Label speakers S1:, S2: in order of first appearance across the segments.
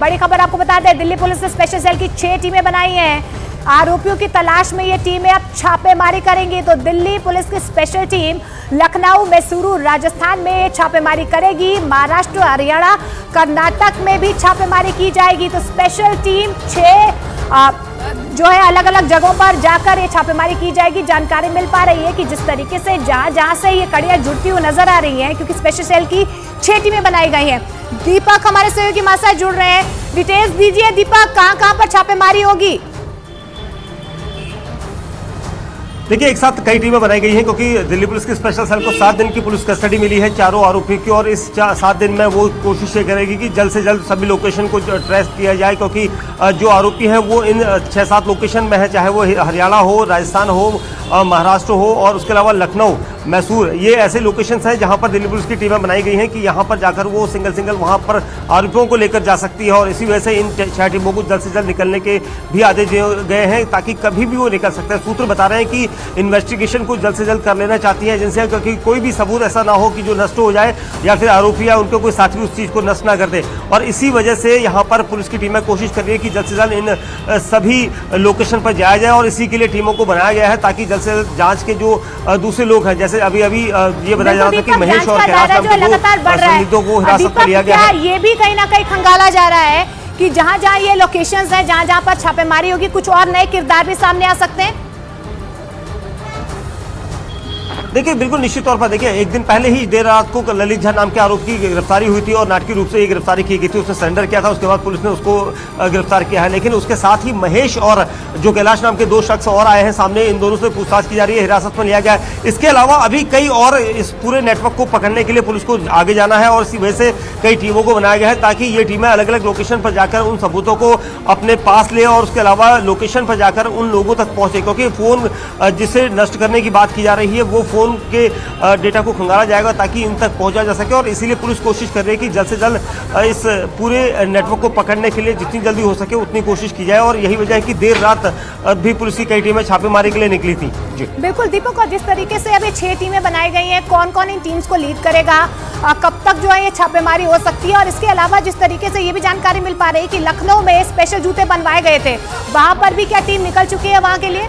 S1: बड़ी खबर आपको बता दें, दिल्ली पुलिस ने स्पेशल सेल की 6 टीमें बनाई हैं। आरोपियों की तलाश में ये टीमें अब छापेमारी करेंगी। तो दिल्ली पुलिस की स्पेशल टीम लखनऊ, मैसूरू, राजस्थान में छापेमारी करेगी। महाराष्ट्र, हरियाणा, कर्नाटक में भी छापेमारी की जाएगी। तो स्पेशल टीम 6 जो है अलग अलग जगहों पर जाकर ये छापेमारी की जाएगी। जानकारी मिल पा रही है कि जिस तरीके से जहां से ये कड़ियां जुड़ती हुई नजर आ रही हैं, क्योंकि स्पेशल सेल की 6 टीमें बनाई गई हैं। दीपक हमारे सहयोगी हमारे साथ जुड़ रहे हैं, डिटेल्स दीजिए दीपक, कहां पर छापेमारी होगी?
S2: देखिए, एक साथ कई टीमें बनाई गई हैं क्योंकि दिल्ली पुलिस की स्पेशल सेल को 7 दिन की पुलिस कस्टडी मिली है चारों आरोपियों की, और इस 7 दिन में वो कोशिश ये करेगी कि जल्द से जल्द सभी लोकेशन को ट्रेस किया जाए, क्योंकि जो आरोपी हैं वो इन 6-7 लोकेशन में है, चाहे वो हरियाणा हो, राजस्थान हो, महाराष्ट्र हो, और उसके अलावा लखनऊ, मैसूर, ये ऐसे लोकेशंस हैं जहां पर दिल्ली पुलिस की टीमें बनाई गई हैं कि यहां पर जाकर वो सिंगल वहां पर आरोपियों को लेकर जा सकती है। और इसी वजह से इन 6 टीमों को जल्द से जल्द निकलने के भी आदेश दिए गए हैं ताकि कभी भी वो निकल सकते हैं। सूत्र बता रहे हैं कि इन्वेस्टिगेशन को जल्द से जल्द कर लेना चाहती है एजेंसियां, क्योंकि कोई भी सबूत ऐसा ना हो कि जो नष्ट हो जाए या फिर आरोपी या उनके कोई साथी उस चीज़ को नष्ट ना कर दे। और इसी वजह से यहाँ पर पुलिस की टीमें कोशिश कर रही है कि जल्द से जल्द इन सभी लोकेशन पर जाया जाए, और इसी के लिए टीमों को बनाया गया है ताकि जल्द से जल्द जांच के जो दूसरे लोग हैं, जैसे अभी ये बताया जा रहा था कि महेश और कैलाश नाम के संदिग्धों को हिरासत में लिया गया है।
S1: ये भी कहीं ना कहीं खंगाला जा रहा है कि जहां ये लोकेशंस हैं, जहां पर छापेमारी होगी, कुछ और नए किरदार भी सामने आ सकते हैं।
S2: देखिए, बिल्कुल निश्चित तौर पर देखिए, एक दिन पहले ही देर रात को ललित झा नाम के आरोपी की गिरफ्तारी हुई थी और नाटकीय रूप से ये गिरफ्तारी की गई थी। उसने सरेंडर किया था, उसके बाद पुलिस ने उसको गिरफ्तार किया है। लेकिन उसके साथ ही महेश और जो कैलाश नाम के 2 शख्स और आए हैं सामने, इन दोनों से पूछताछ की जा रही है, हिरासत में लिया गया है। इसके अलावा अभी कई और इस पूरे नेटवर्क को पकड़ने के लिए पुलिस को आगे जाना है, और इसी वजह से कई टीमों को बनाया गया है ताकि ये टीमें अलग अलग लोकेशन पर जाकर उन सबूतों को अपने पास ले, और उसके अलावा लोकेशन पर जाकर उन लोगों तक पहुंचे, क्योंकि फोन जिसे नष्ट करने की बात की जा रही है वो फोन के डेटा को खंगाला जाएगा ताकि इन तक पहुंचा जा सके। और इसीलिए पुलिस कोशिश कर रही है कि जल्द से जल्द इस पूरे नेटवर्क को पकड़ने के लिए जितनी जल्दी हो सके उतनी कोशिश की जाए, और यही वजह है कि देर रात भी पुलिस की कई टीमें छापेमारी के लिए निकली थी। जी
S1: बिल्कुल दीपक, और जिस तरीके से अभी 6 टीमें बनाई गई हैं, कौन कौन इन टीम्स को लीड करेगा, कब तक जो है ये छापेमारी हो सकती है? और इसके अलावा जिस तरीके से ये भी जानकारी मिल पा रही है कि लखनऊ में स्पेशल जूते बनवाए गए थे, वहां पर भी क्या टीम निकल चुकी है वहां के लिए?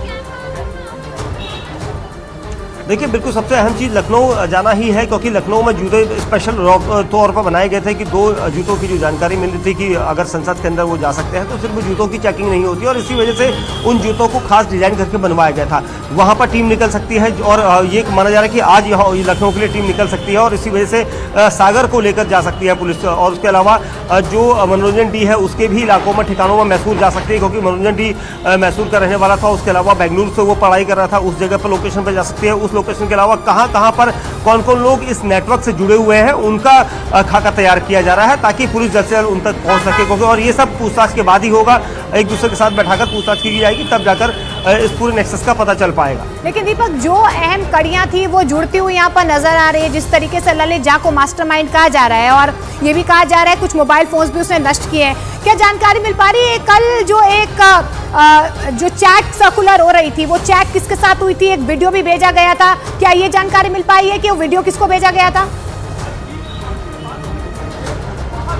S2: देखिए, बिल्कुल सबसे अहम चीज़ लखनऊ जाना ही है, क्योंकि लखनऊ में जूते स्पेशल तौर पर बनाए गए थे कि 2 जूतों की जो जानकारी मिल रही थी कि अगर संसद के अंदर वो जा सकते हैं तो सिर्फ जूतों की चेकिंग नहीं होती, और इसी वजह से उन जूतों को खास डिजाइन करके बनवाया गया था। वहाँ पर टीम निकल सकती है, और ये माना जा रहा है कि आज यहाँ लखनऊ के लिए टीम निकल सकती है, और इसी वजह से सागर को लेकर जा सकती है पुलिस। और उसके अलावा जो मनोरंजन डी है उसके भी इलाकों में, ठिकानों में मैसूर जा सकती है, क्योंकि मनोरंजन डी मैसूर का रहने वाला था। उसके अलावा बेंगलुरु से वो पढ़ाई कर रहा था, उस जगह पर लोकेशन पर जा सकती है। उस लोकेशन के अलावा कहां पर कौन कौन लोग इस नेटवर्क से जुड़े हुए हैं उनका खाका तैयार किया जा रहा है ताकि पुलिस जल्द से जल्द उन तक पहुंच सके, क्योंकि और ये सब पूछताछ के बाद ही होगा, एक दूसरे के साथ बैठाकर पूछताछ की जाएगी, तब जाकर इस पूरे नेक्सस का पता चल पाएगा।
S1: लेकिन दीपक, जो अहम कड़ियां थी वो जुड़ती हुई यहाँ पर नजर आ रही है। जिस तरीके से ललित झा को मास्टरमाइंड कहा जा रहा है, और ये भी कहा जा रहा है कुछ मोबाइल फोन्स भी उसने नष्ट किए हैं, क्या जानकारी मिल पा रही है? कल जो एक जो चैट सर्कुलर हो रही थी, वो चैट किसके साथ हुई थी? एक वीडियो भी भेजा गया था, क्या ये जानकारी मिल पाई है कि वो वीडियो किसको भेजा गया था?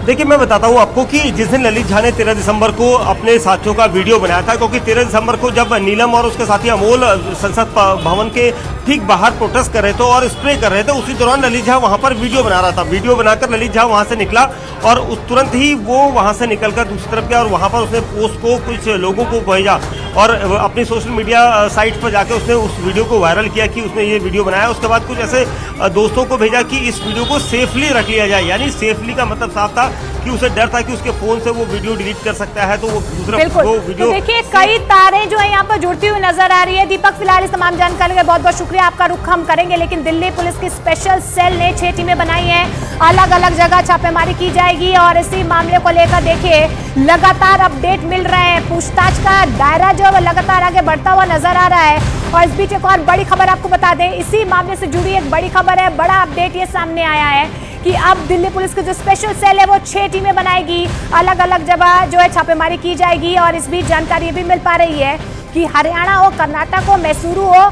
S2: देखिए, मैं बताता हूँ आपको कि जिस दिन ललित झा ने 13 दिसंबर को अपने साथियों का वीडियो बनाया था, क्योंकि 13 दिसंबर को जब नीलम और उसके साथी अमोल संसद भवन के ठीक बाहर प्रोटेस्ट कर रहे थे और स्प्रे कर रहे थे, उसी दौरान ललित झा वहां पर वीडियो बना रहा था। वीडियो बनाकर ललित झा वहां से निकला, और उस तुरंत ही वो वहां से निकलकर दूसरी तरफ गया, और वहां पर उसने पोस्ट को कुछ लोगों को भेजा, और अपनी सोशल मीडिया साइट पर जाकर उसने उस वीडियो को वायरल किया कि उसने ये वीडियो बनाया। उसके बाद कुछ ऐसे दोस्तों को भेजा कि इस वीडियो को सेफली रख लिया जाए, यानी सेफली का मतलब साफ था कि उसे डर था कि उसके फोन से वो वीडियो डिलीट कर सकता है, तो वो दूसरा वो वीडियो।
S1: तो देखिए, कई तारें जो है यहाँ पर जुड़ती हुई नजर आ रही है। दीपक, फिलहाल इस तमाम जानकारी का बहुत बहुत शुक्रिया, आपका रुख हम करेंगे। लेकिन दिल्ली पुलिस की स्पेशल सेल ने 6 टीमें बनाई हैं, अलग अलग जगह छापेमारी की जाएगी, और इसी मामले को लेकर देखिए लगातार अपडेट मिल रहे हैं। पूछताछ का दायरा जो है लगातार आगे बढ़ता हुआ नजर आ रहा है। और इस बीच एक और बड़ी खबर आपको बता दें, इसी मामले से जुड़ी एक बड़ी खबर है, बड़ा अपडेट ये सामने आया है कि अब दिल्ली पुलिस की जो स्पेशल सेल है वो 6 टीमें बनाएगी, अलग अलग जगह जो है छापेमारी की जाएगी। और इस बीच जानकारी भी मिल पा रही है कि हरियाणा हो, कर्नाटक हो, मैसूरू हो,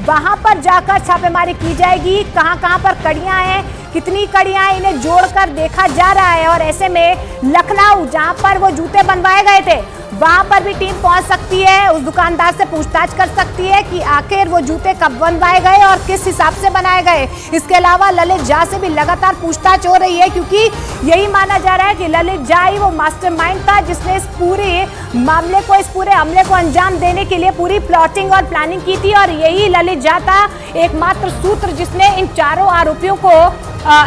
S1: वहां पर जाकर छापेमारी की जाएगी। कहां पर कड़ियां हैं, कितनी कड़ियां इन्हें जोड़कर देखा जा रहा है। और ऐसे में लखनऊ, जहां पर वो जूते बनवाए गए थे, वहां पर भी टीम पहुंच सकती है, उस दुकानदार से पूछताछ कर सकती है कि आखिर वो जूते कब बनवाए गए और किस हिसाब से बनाए गए। इसके अलावा ललित झा से भी लगातार पूछताछ हो रही है, क्योंकि यही माना जा रहा है कि ललित झा ही वो मास्टरमाइंड था जिसने इस पूरे मामले को, इस पूरे हमले को अंजाम देने के लिए पूरी प्लॉटिंग और प्लानिंग की थी। और यही ललित झा था एकमात्र सूत्र जिसने इन चारों आरोपियों को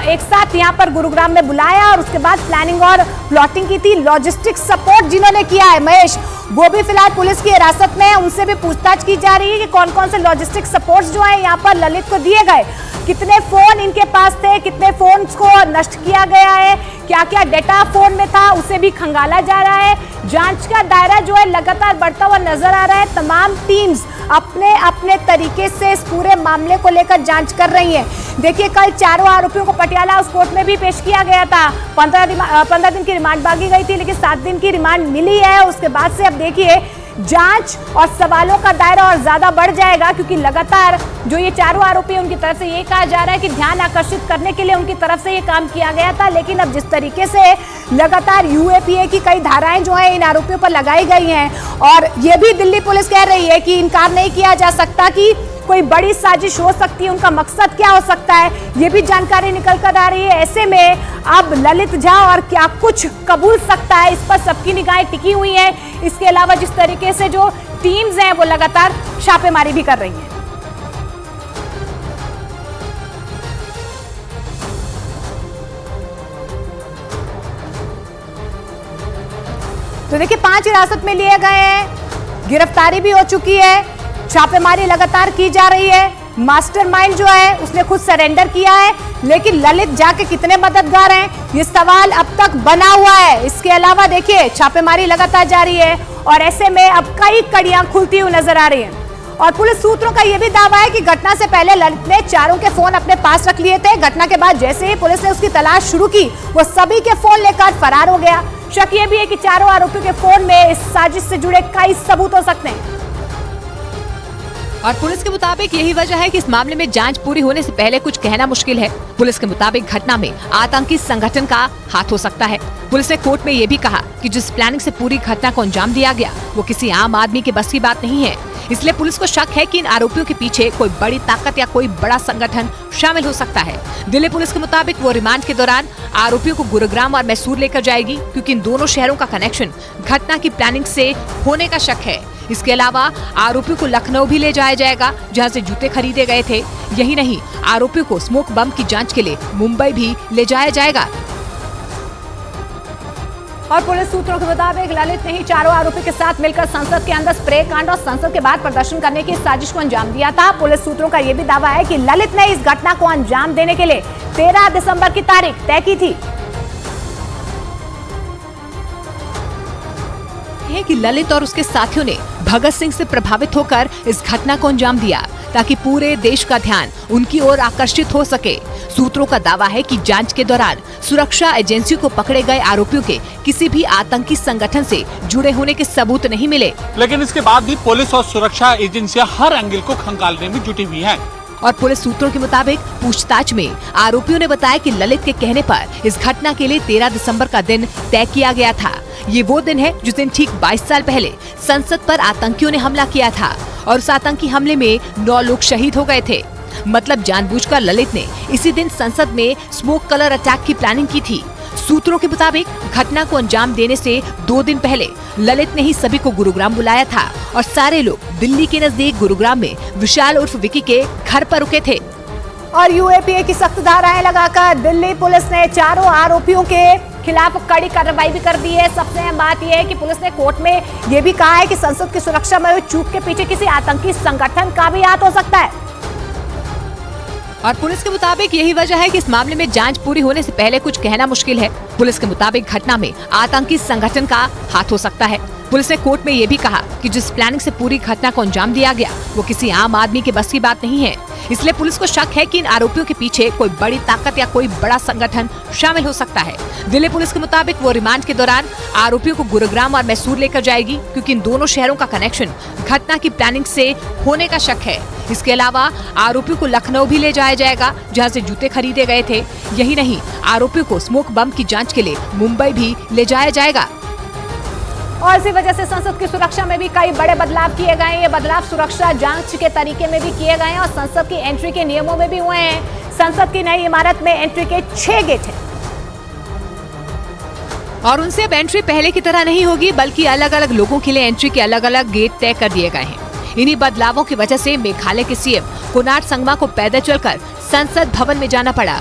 S1: एक साथ यहाँ पर गुरुग्राम में बुलाया और उसके बाद प्लानिंग और प्लॉटिंग की थी। लॉजिस्टिक सपोर्ट जिन्होंने किया है महेश, वो भी फिलहाल पुलिस की हिरासत में है, उनसे भी पूछताछ की जा रही है कि कौन कौन से लॉजिस्टिक सपोर्ट्स जो है यहाँ पर ललित को दिए गए, कितने फोन इनके पास थे, कितने फोन को नष्ट किया गया है, क्या क्या डेटा फोन में था, उसे भी खंगाला जा रहा है। जांच का दायरा जो है लगातार बढ़ता हुआ नजर आ रहा है। तमाम टीम्स अपने अपने तरीके से इस पूरे मामले को लेकर जांच कर रही हैं। देखिए, कल चारों आरोपियों को पटियाला हाउस कोर्ट में भी पेश किया गया था। 15 दिन की रिमांड मांगी गई थी, लेकिन 7 दिन की रिमांड मिली है। उसके बाद से अब देखिए जांच और सवालों का दायरा और ज्यादा बढ़ जाएगा, क्योंकि लगातार जो ये चारों आरोपी उनकी तरफ से ये कहा जा रहा है कि ध्यान आकर्षित करने के लिए उनकी तरफ से ये काम किया गया था। लेकिन अब जिस तरीके से लगातार यूएपीए की कई धाराएं जो है इन आरोपियों पर लगाई गई हैं, और ये भी दिल्ली पुलिस कह रही है कि इनकार नहीं किया जा सकता कि कोई बड़ी साजिश हो सकती है, उनका मकसद क्या हो सकता है, ये भी जानकारी निकल कर आ रही है। ऐसे में अब ललित झा और क्या कुछ कबूल सकता है, इस पर सबकी निगाहें टिकी हुई हैं। इसके अलावा जिस तरीके से जो टीम्स हैं वो लगातार छापेमारी भी कर रही हैं। तो देखिए, 5 हिरासत में लिए गए हैं, गिरफ्तारी भी हो चुकी है, छापेमारी लगातार की जा रही है। मास्टरमाइंड जो है उसने खुद सरेंडर किया है, लेकिन ललित झा के कितने मददगार हैं, ये सवाल अब तक बना हुआ है। इसके अलावा देखिए, छापेमारी लगातार जारी है और ऐसे में अब कई कड़ियां खुलती हुई नजर आ रही हैं। और पुलिस सूत्रों का यह भी दावा है कि घटना से पहले ललित ने चारों के फोन अपने पास रख लिए थे। घटना के बाद जैसे ही पुलिस ने उसकी तलाश शुरू की, वो सभी के फोन लेकर फरार हो गया। शक ये भी है कि चारों आरोपियों के फोन में इस साजिश से जुड़े कई सबूत हो सकते हैं।
S3: और पुलिस के मुताबिक यही वजह है कि इस मामले में जांच पूरी होने से पहले कुछ कहना मुश्किल है। पुलिस के मुताबिक घटना में आतंकी संगठन का हाथ हो सकता है। पुलिस ने कोर्ट में ये भी कहा कि जिस प्लानिंग से पूरी घटना को अंजाम दिया गया वो किसी आम आदमी के बस की बात नहीं है। इसलिए पुलिस को शक है कि इन आरोपियों के पीछे कोई बड़ी ताकत या कोई बड़ा संगठन शामिल हो सकता है। दिल्ली पुलिस के मुताबिक वो रिमांड के दौरान आरोपियों को गुरुग्राम और मैसूर लेकर जाएगी, क्योंकि इन दोनों शहरों का कनेक्शन घटना की प्लानिंग से होने का शक है। इसके अलावा आरोपियों को लखनऊ भी ले जाया जाएगा, जहां से जूते खरीदे गए थे। यही नहीं, आरोपियों को स्मोक बम की जांच के लिए मुंबई भी ले जाया जाएगा।
S1: और पुलिस सूत्रों के मुताबिक ललित ने ही चारों आरोपी के साथ मिलकर संसद के अंदर स्प्रे कांड और संसद के बाहर प्रदर्शन करने की साजिश को अंजाम दिया था। पुलिस सूत्रों का यह भी दावा है कि ललित ने इस घटना को अंजाम देने के लिए 13 दिसंबर की तारीख तय की थी।
S3: है कि ललित और उसके साथियों ने भगत सिंह से प्रभावित होकर इस घटना को अंजाम दिया, ताकि पूरे देश का ध्यान उनकी ओर आकर्षित हो सके। सूत्रों का दावा है कि जांच के दौरान सुरक्षा एजेंसियों को पकड़े गए आरोपियों के किसी भी आतंकी संगठन से जुड़े होने के सबूत नहीं मिले,
S4: लेकिन इसके बाद भी पुलिस और सुरक्षा एजेंसियां हर एंगल को खंगालने में जुटी हुई हैं।
S3: और पुलिस सूत्रों के मुताबिक पूछताछ में आरोपियों ने बताया कि ललित के कहने पर इस घटना के लिए 13 दिसंबर का दिन तय किया गया था। ये वो दिन है जिस दिन ठीक 22 साल पहले संसद पर आतंकियों ने हमला किया था और उस आतंकी हमले में 9 लोग शहीद हो गए थे। मतलब जानबूझकर ललित ने इसी दिन संसद में स्मोक कलर अटैक की प्लानिंग की थी। सूत्रों के मुताबिक घटना को अंजाम देने से 2 दिन पहले ललित ने ही सभी को गुरुग्राम बुलाया था और सारे लोग दिल्ली के नजदीक गुरुग्राम में विशाल उर्फ विकी के घर पर रुके थे।
S1: और यूएपीए की सख्त धाराएं लगाकर दिल्ली पुलिस ने चारों आरोपियों के खिलाफ कड़ी कार्रवाई भी कर दी है। सबसे अहम बात यह है कि पुलिस ने कोर्ट में यह भी कहा है कि संसद की सुरक्षा में हुई चूक के पीछे किसी आतंकी संगठन का भी हाथ हो सकता है।
S3: और पुलिस के मुताबिक यही वजह है कि इस मामले में जांच पूरी होने से पहले कुछ कहना मुश्किल है। पुलिस के मुताबिक घटना में आतंकी संगठन का हाथ हो सकता है। पुलिस ने कोर्ट में ये भी कहा कि जिस प्लानिंग से पूरी घटना को अंजाम दिया गया वो किसी आम आदमी के बस की बात नहीं है। इसलिए पुलिस को शक है कि इन आरोपियों के पीछे कोई बड़ी ताकत या कोई बड़ा संगठन शामिल हो सकता है। दिल्ली पुलिस के मुताबिक वो रिमांड के दौरान आरोपियों को गुरुग्राम और मैसूर लेकर जाएगी, क्योंकि इन दोनों शहरों का कनेक्शन घटना की प्लानिंग से होने का शक है। इसके अलावा आरोपियों को लखनऊ भी ले जाया जाएगा, जहां से जूते खरीदे गए थे। यही नहीं, आरोपियों को स्मोक बम की जांच के लिए मुंबई भी ले जाया जाएगा।
S1: और इसी वजह से संसद की सुरक्षा में भी कई बड़े बदलाव किए गए हैं। ये बदलाव सुरक्षा जांच के तरीके में भी किए गए हैं और संसद की एंट्री के नियमों में भी हुए हैं। संसद की नई इमारत में एंट्री के 6 गेट हैं
S3: और उनसे अब एंट्री पहले की तरह नहीं होगी, बल्कि अलग अलग लोगों के लिए एंट्री के अलग अलग गेट तय कर दिए गए हैं। इन्हीं बदलावों की वजह से मेघालय के सीएम कोनार्ड संगमा को पैदल चलकर संसद भवन में जाना पड़ा।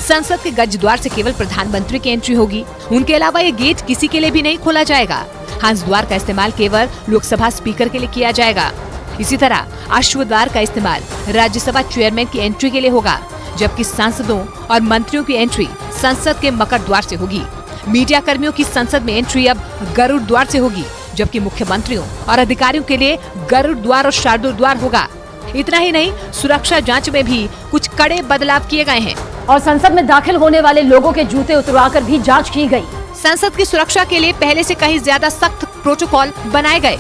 S3: संसद के गज द्वार से केवल प्रधानमंत्री की एंट्री होगी। उनके अलावा ये गेट किसी के लिए भी नहीं खोला जाएगा। हंस द्वार का इस्तेमाल केवल लोकसभा स्पीकर के लिए किया जाएगा। इसी तरह अश्व द्वार का इस्तेमाल राज्यसभा चेयरमैन की एंट्री के लिए होगा, जबकि सांसदों और मंत्रियों की एंट्री संसद के मकर द्वार से होगी। मीडिया कर्मियों की संसद में एंट्री अब गरुड़ द्वार से होगी, जबकि मुख्यमंत्रियों और अधिकारियों के लिए गरुड़ द्वार और शार्दुल द्वार होगा। इतना ही नहीं, सुरक्षा जांच में भी कुछ कड़े बदलाव किए गए हैं
S5: और संसद में दाखिल होने वाले लोगों के जूते उतरवाकर भी जांच की गई।
S3: संसद की सुरक्षा के लिए पहले से कहीं ज्यादा सख्त प्रोटोकॉल बनाए गए,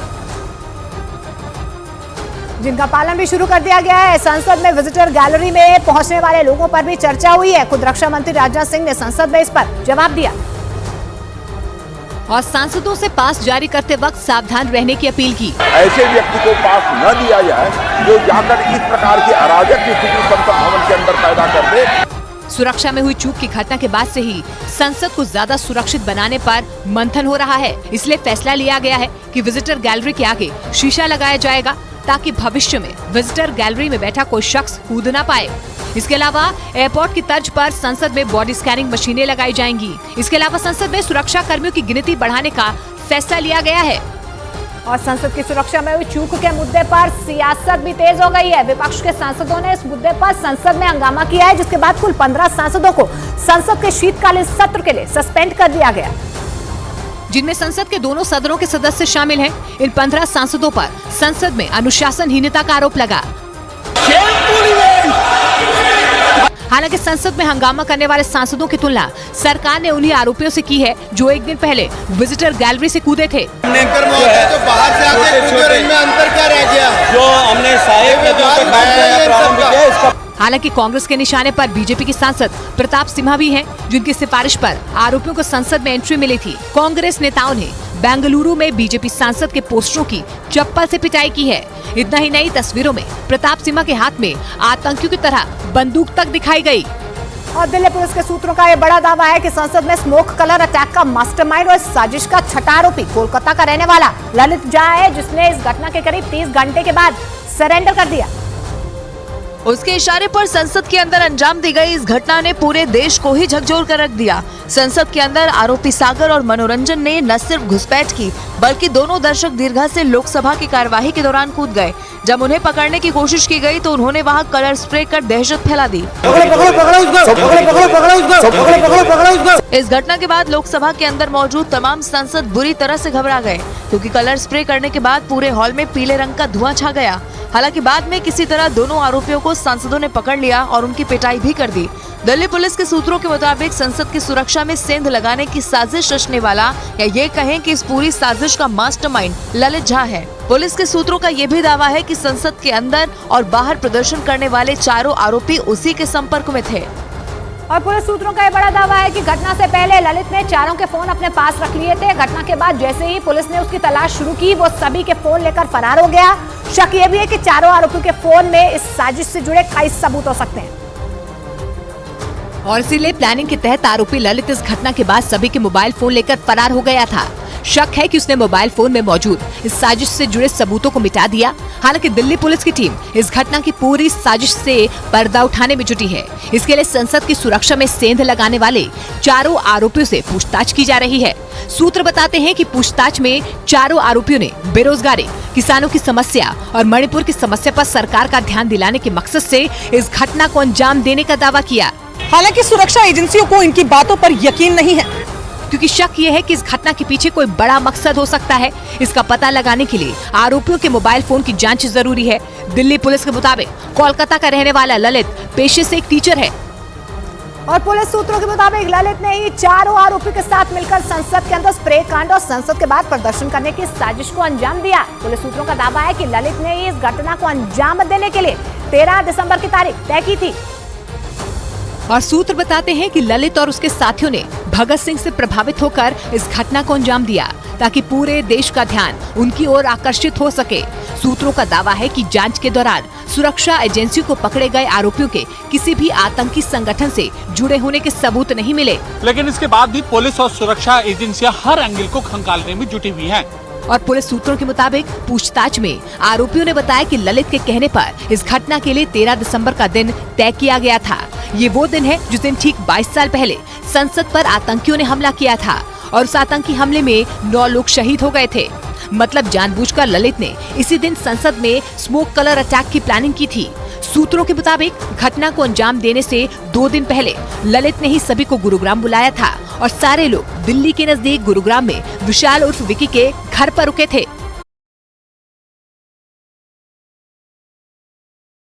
S1: जिनका पालन भी शुरू कर दिया गया है। संसद में विजिटर गैलरी में पहुंचने वाले लोगों पर भी चर्चा हुई है। खुद रक्षा मंत्री राजनाथ सिंह ने संसद में इस पर जवाब दिया
S3: और सांसदों से पास जारी करते वक्त सावधान रहने की अपील की।
S6: ऐसे व्यक्ति को पास न दिया जाए जो जाकर इस प्रकार की अराजक की स्थिति संसद भवन के अंदर पैदा कर दे।
S3: सुरक्षा में हुई चूक की घटना के बाद से ही संसद को ज्यादा सुरक्षित बनाने पर मंथन हो रहा है। इसलिए फैसला लिया गया है कि विजिटर गैलरी के आगे शीशा लगाया जाएगा, ताकि भविष्य में विजिटर गैलरी में बैठा कोई शख्स कूद ना पाए। इसके अलावा एयरपोर्ट की तर्ज पर संसद में बॉडी स्कैनिंग मशीनें लगाई जाएंगी। इसके अलावा संसद में सुरक्षा कर्मियों की गिनती बढ़ाने का फैसला लिया गया है।
S1: और संसद की सुरक्षा में हुई चूक के मुद्दे पर सियासत भी तेज हो गई है। विपक्ष के सांसदों ने इस मुद्दे पर संसद में हंगामा किया है, जिसके बाद कुल 15 सांसदों को संसद के शीतकालीन सत्र के लिए सस्पेंड कर दिया गया,
S3: जिनमें संसद के दोनों सदनों के सदस्य शामिल हैं। इन 15 सांसदों पर संसद में अनुशासनहीनता का आरोप लगा। हालांकि संसद में हंगामा करने वाले सांसदों की तुलना सरकार ने उन्हीं आरोपियों से की है जो एक दिन पहले विजिटर गैलरी से कूदे थे।
S7: जो बाहर से आते कूदे, इनमें अंतर क्या रह गया?
S8: जो हमने
S3: हालांकि कांग्रेस के निशाने पर बीजेपी के सांसद प्रताप सिम्हा भी हैं, जिनकी सिफारिश पर आरोपियों को संसद में एंट्री मिली थी। कांग्रेस नेताओं ने बेंगलुरु में बीजेपी सांसद के पोस्टरों की चप्पल से पिटाई की है। इतना ही नहीं, तस्वीरों में प्रताप सिम्हा के हाथ में आतंकियों की तरह बंदूक तक दिखाई गई।
S1: और दिल्ली पुलिस के सूत्रों का यह बड़ा दावा है कि संसद में स्मोक कलर अटैक का मास्टरमाइंड और साजिश का छठा आरोपी कोलकाता का रहने वाला ललित झा है, जिसने इस घटना के करीब 30 घंटे के बाद सरेंडर कर दिया।
S9: उसके इशारे पर संसद के अंदर अंजाम दी गई इस घटना ने पूरे देश को ही झकझोर कर रख दिया। संसद के अंदर आरोपी सागर और मनोरंजन ने न सिर्फ घुसपैठ की, बल्कि दोनों दर्शक दीर्घा से लोकसभा की कार्यवाही के दौरान कूद गए। जब उन्हें पकड़ने की कोशिश की गई तो उन्होंने वहां कलर स्प्रे कर दहशत फैला दी। इस घटना के बाद लोकसभा के अंदर मौजूद तमाम सांसद बुरी तरह से घबरा गए, क्योंकि कलर स्प्रे करने के बाद पूरे हॉल में पीले रंग का धुआं छा गया। हालांकि बाद में किसी तरह दोनों आरोपियों को सांसदों ने पकड़ लिया और उनकी पिटाई भी कर दी। दिल्ली पुलिस के सूत्रों के मुताबिक संसद की सुरक्षा में सेंध लगाने की साजिश रचने वाला, या ये कहें कि इस पूरी साजिश का मास्टरमाइंड ललित झा है। पुलिस के सूत्रों का ये भी दावा है कि संसद के अंदर और बाहर प्रदर्शन करने वाले चारों आरोपी उसी के संपर्क में थे।
S1: और पुलिस सूत्रों का यह बड़ा दावा है कि घटना से पहले ललित ने चारों के फोन अपने पास रख लिए थे। घटना के बाद जैसे ही पुलिस ने उसकी तलाश शुरू की, वो सभी के फोन लेकर फरार हो गया। शक ये भी है कि चारों आरोपियों के फोन में इस साजिश से जुड़े कई सबूत हो सकते हैं।
S3: और इसीलिए प्लानिंग के तहत आरोपी ललित इस घटना के बाद सभी के मोबाइल फोन लेकर फरार हो गया था। शक है कि उसने मोबाइल फोन में मौजूद इस साजिश से जुड़े सबूतों को मिटा दिया। हालांकि दिल्ली पुलिस की टीम इस घटना की पूरी साजिश से पर्दा उठाने में जुटी है। इसके लिए संसद की सुरक्षा में सेंध लगाने वाले चारों आरोपियों से पूछताछ की जा रही है। सूत्र बताते हैं कि पूछताछ में चारों आरोपियों ने बेरोजगारी, किसानों की समस्या और मणिपुर की समस्या पर सरकार का ध्यान दिलाने के मकसद से इस घटना को अंजाम देने का दावा किया।
S10: हालांकि सुरक्षा एजेंसियों को इनकी बातों पर यकीन नहीं है।
S3: क्योंकि शक ये है कि इस घटना के पीछे कोई बड़ा मकसद हो सकता है। इसका पता लगाने के लिए आरोपियों के मोबाइल फोन की जांच जरूरी है। दिल्ली पुलिस के मुताबिक कोलकाता का रहने वाला ललित पेशे से एक टीचर है
S1: और पुलिस सूत्रों के मुताबिक ललित ने ही चारों आरोपियों के साथ मिलकर संसद के अंदर स्प्रे कांड और संसद के बाद प्रदर्शन करने की साजिश को अंजाम दिया। पुलिस सूत्रों का दावा है कि ललित ने ही इस घटना को अंजाम देने के लिए 13 दिसंबर की तारीख तय की थी।
S3: और सूत्र बताते हैं कि ललित और उसके साथियों ने भगत सिंह से प्रभावित होकर इस घटना को अंजाम दिया ताकि पूरे देश का ध्यान उनकी ओर आकर्षित हो सके। सूत्रों का दावा है कि जांच के दौरान सुरक्षा एजेंसियों को पकड़े गए आरोपियों के किसी भी आतंकी संगठन से जुड़े होने के सबूत नहीं मिले,
S4: लेकिन इसके बाद भी पुलिस और सुरक्षा एजेंसियां हर एंगल को खंगालने में जुटी हुई हैं।
S3: और पुलिस सूत्रों के मुताबिक पूछताछ में आरोपियों ने बताया कि ललित के कहने पर इस घटना के लिए 13 दिसंबर का दिन तय किया गया था। ये वो दिन है जिस दिन ठीक 22 साल पहले संसद पर आतंकियों ने हमला किया था और उस आतंकी हमले में 9 लोग शहीद हो गए थे। मतलब जानबूझकर ललित ने इसी दिन संसद में स्मोक कलर अटैक की प्लानिंग की थी। सूत्रों के मुताबिक घटना को अंजाम देने से 2 दिन पहले ललित ने ही सभी को गुरुग्राम बुलाया था और सारे लोग दिल्ली के नजदीक गुरुग्राम में विशाल उर्फ विकी के घर पर रुके थे।